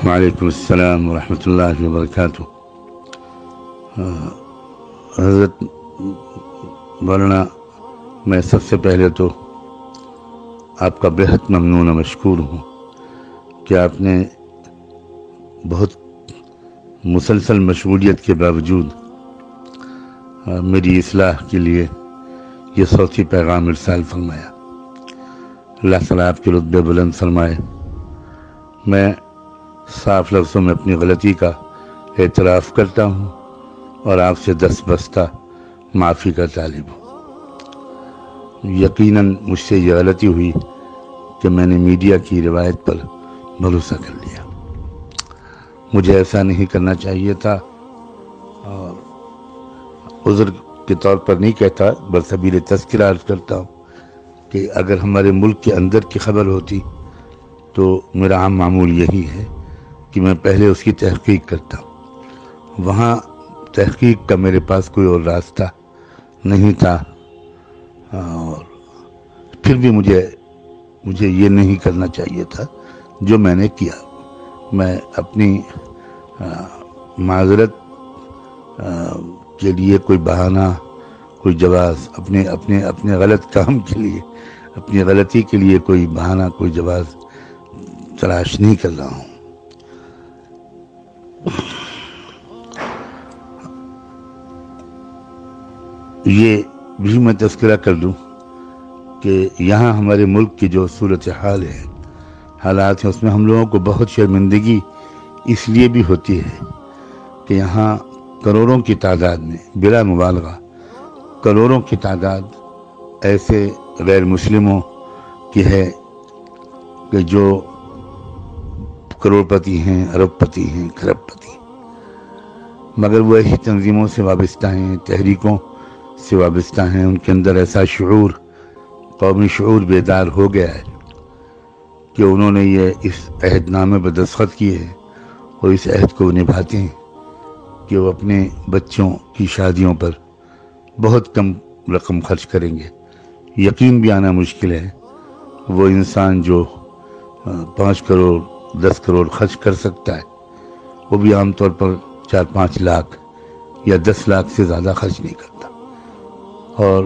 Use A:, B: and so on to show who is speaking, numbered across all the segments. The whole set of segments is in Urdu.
A: وعلیکم السلام ورحمۃ اللہ وبرکاتہ۔ حضرت مولانا، میں سب سے پہلے تو آپ کا بہت ممنون و مشکور ہوں کہ آپ نے بہت مسلسل مشغولیت کے باوجود میری اصلاح کے لیے یہ صوتی پیغام ارسال فرمایا۔ اللہ تعالیٰ آپ کے رتبے بلند فرمائے۔ میں صاف لفظوں میں اپنی غلطی کا اعتراف کرتا ہوں اور آپ سے دست بستہ معافی کا طالب ہوں۔ یقیناً مجھ سے یہ غلطی ہوئی کہ میں نے میڈیا کی روایت پر بھروسہ کر لیا۔ مجھے ایسا نہیں کرنا چاہیے تھا، اور عذر کے طور پر نہیں کہتا، برسبیل تذکرہ عرض کرتا ہوں کہ اگر ہمارے ملک کے اندر کی خبر ہوتی تو میرا عام معمول یہی ہے کہ میں پہلے اس کی تحقیق کرتا ہوں۔ وہاں تحقیق کا میرے پاس کوئی اور راستہ نہیں تھا، اور پھر بھی مجھے یہ نہیں کرنا چاہیے تھا جو میں نے کیا۔ میں اپنی معذرت کے لیے کوئی بہانہ، کوئی جواز، اپنے غلط کام کے لیے، اپنی غلطی کے لیے کوئی بہانہ، کوئی جواز تلاش نہیں کر رہا ہوں۔ یہ بھی میں تذکرہ کر دوں کہ یہاں ہمارے ملک کی جو صورتحال ہے، حالات ہیں، اس میں ہم لوگوں کو بہت شرمندگی اس لیے بھی ہوتی ہے کہ یہاں کروڑوں کی تعداد میں، بلا مبالغہ کروڑوں کی تعداد ایسے غیر مسلموں کی ہے کہ جو کروڑ پتی ہیں، ارب پتی ہیں، کھرب پتی ہیں، مگر وہ ایسی تنظیموں سے وابستہ ہیں، تحریکوں سے وابستہ ہیں۔ ان کے اندر ایسا شعور، قومی شعور بیدار ہو گیا ہے کہ انہوں نے اس عہد نامے پر دستخط کیے ہیں اور اس عہد کو نبھاتے ہیں کہ وہ اپنے بچوں کی شادیوں پر بہت کم رقم خرچ کریں گے۔ یقین بھی آنا مشکل ہے وہ انسان جو 5 کروڑ 10 کروڑ خرچ کر سکتا ہے، وہ بھی عام طور پر 4-5 لاکھ یا 10 لاکھ سے زیادہ خرچ نہیں کرتا، اور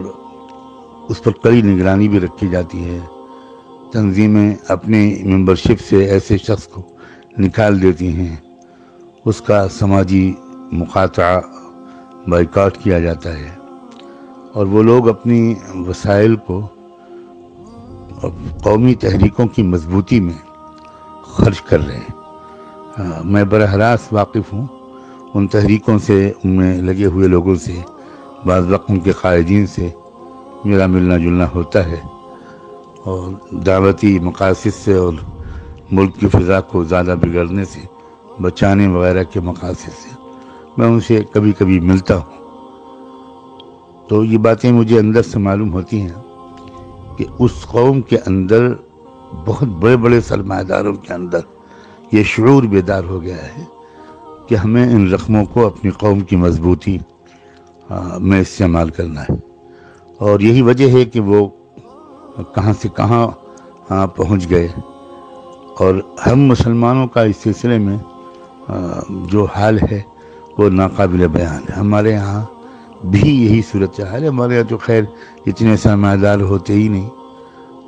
A: اس پر کڑی نگرانی بھی رکھی جاتی ہے۔ تنظیمیں اپنی ممبرشپ سے ایسے شخص کو نکال دیتی ہیں، اس کا سماجی مقاطعہ، بائیکاٹ کیا جاتا ہے، اور وہ لوگ اپنی وسائل کو قومی تحریکوں کی مضبوطی میں خرچ کر رہے ہیں۔ میں براہ راست واقف ہوں ان تحریکوں سے، ان میں لگے ہوئے لوگوں سے، بعض وقت ان کے قائدین سے میرا ملنا جلنا ہوتا ہے، اور دعوتی مقاصد سے اور ملک کی فضا کو زیادہ بگڑنے سے بچانے وغیرہ کے مقاصد سے میں ان سے کبھی کبھی ملتا ہوں۔ تو یہ باتیں مجھے اندر سے معلوم ہوتی ہیں کہ اس قوم کے اندر، بہت بڑے بڑے سرمایہ داروں کے اندر یہ شعور بیدار ہو گیا ہے کہ ہمیں ان رقموں کو اپنی قوم کی مضبوطی میں استعمال کرنا ہے، اور یہی وجہ ہے کہ وہ کہاں سے کہاں پہنچ گئے۔ اور ہم مسلمانوں کا اس سلسلے میں جو حال ہے وہ ناقابل بیان ہے۔ ہمارے ہاں بھی یہی صورتحال ہے۔ ہمارے یہاں تو خیر اتنے سرمایہ دار ہوتے ہی نہیں،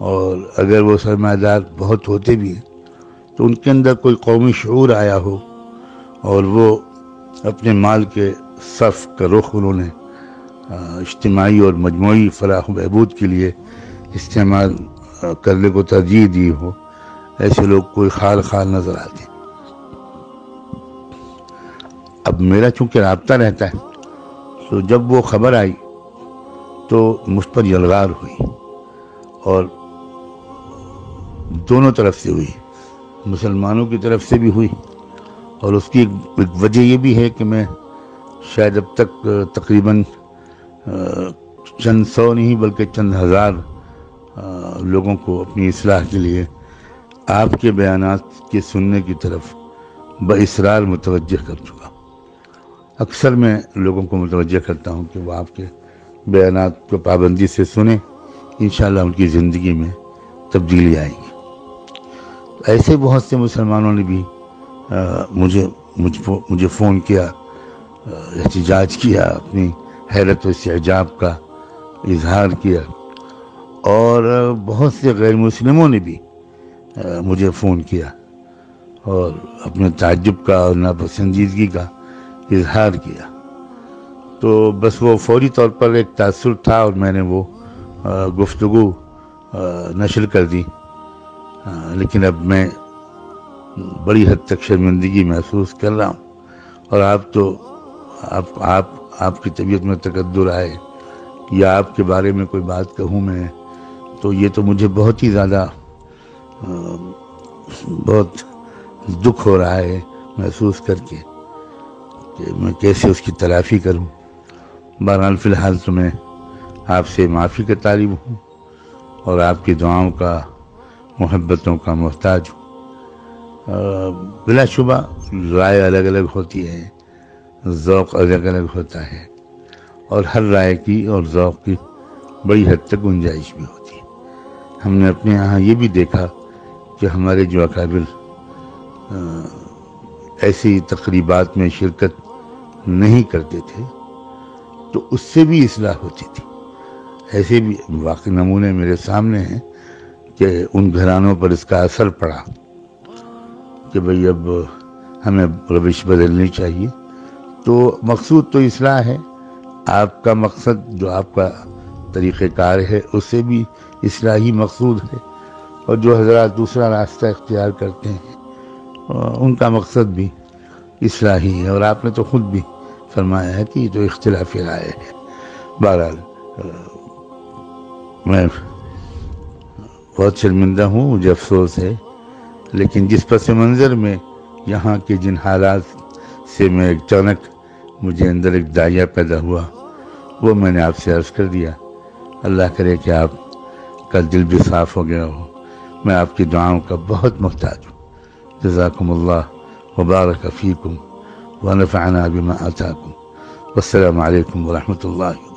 A: اور اگر وہ سرمایہ دار بہت ہوتے بھی ہیں تو ان کے اندر کوئی قومی شعور آیا ہو، اور وہ اپنے مال کے صرف کا رخ انہوں نے اجتماعی اور مجموعی فلاح و بہبود کے لیے استعمال کرنے کو ترجیح دی ہو، ایسے لوگ کوئی خال نظر آتے ہیں۔ اب میرا چونکہ رابطہ رہتا ہے، تو جب وہ خبر آئی تو مجھ پر یلغار ہوئی، اور دونوں طرف سے ہوئی، مسلمانوں کی طرف سے بھی ہوئی، اور اس کی ایک وجہ یہ بھی ہے کہ میں شاید اب تک تقریباً چند سو نہیں بلکہ چند ہزار لوگوں کو اپنی اصلاح کے لیے آپ کے بیانات کے سننے کی طرف باصرار متوجہ کر چکا۔ اکثر میں لوگوں کو متوجہ کرتا ہوں کہ وہ آپ کے بیانات کو پابندی سے سنیں، انشاءاللہ ان کی زندگی میں تبدیلی آئے گی۔ ایسے بہت سے مسلمانوں نے بھی مجھے فون کیا، احتجاج کیا، اپنی حیرت و استعجاب کا اظہار کیا، اور بہت سے غیر مسلموں نے بھی مجھے فون کیا اور اپنے تعجب کا اور ناپسندیدگی کا اظہار کیا۔ تو بس وہ فوری طور پر ایک تاثر تھا اور میں نے وہ گفتگو نشر کر دی، لیکن اب میں بڑی حد تک شرمندگی محسوس کر رہا ہوں، اور آپ کی طبیعت میں تقدر آئے یا آپ کے بارے میں کوئی بات کہوں میں، تو یہ تو مجھے بہت ہی زیادہ بہت دکھ ہو رہا ہے محسوس کر کے کہ میں کیسے اس کی تلافی کروں۔ بہرحال فی الحال تو میں آپ سے معافی کا طالب ہوں اور آپ کی دعاؤں کا، محبتوں کا محتاج ہوں۔ بلا شبہ رائے الگ الگ ہوتی ہے، ذوق الگ الگ ہوتا ہے، اور ہر رائے کی اور ذوق کی بڑی حد تک گنجائش بھی ہوتی ہے۔ ہم نے اپنے یہاں یہ بھی دیکھا کہ ہمارے جو اکابر ایسی تقریبات میں شرکت نہیں کرتے تھے تو اس سے بھی اصلاح ہوتی تھی۔ ایسے بھی واقعی نمونے میرے سامنے ہیں کہ ان گھرانوں پر اس کا اثر پڑا کہ بھئی اب ہمیں روش بدلنی چاہیے۔ تو مقصود تو اصلاح ہے، آپ کا مقصد جو آپ کا طریقہ کار ہے اس سے بھی اصلاحی مقصود ہے، اور جو حضرات دوسرا راستہ اختیار کرتے ہیں ان کا مقصد بھی اصلاحی ہے، اور آپ نے تو خود بھی فرمایا ہے کہ یہ تو اختلافی رائے ہے۔ بہرحال میں بہت شرمندہ ہوں، مجھے افسوس ہے، لیکن جس پس منظر میں یہاں کے جن حالات سے میں اچانک مجھے اندر ایک داعیہ پیدا ہوا وہ میں نے آپ سے عرض کر دیا۔ اللہ کرے کہ آپ کا دل بھی صاف ہو گیا ہو۔ میں آپ کی دعاؤں کا بہت محتاج ہوں۔ جزاکم اللہ وبارک فیکم ونفعنا بما آتاکم، والسلام علیکم ورحمۃ اللہ۔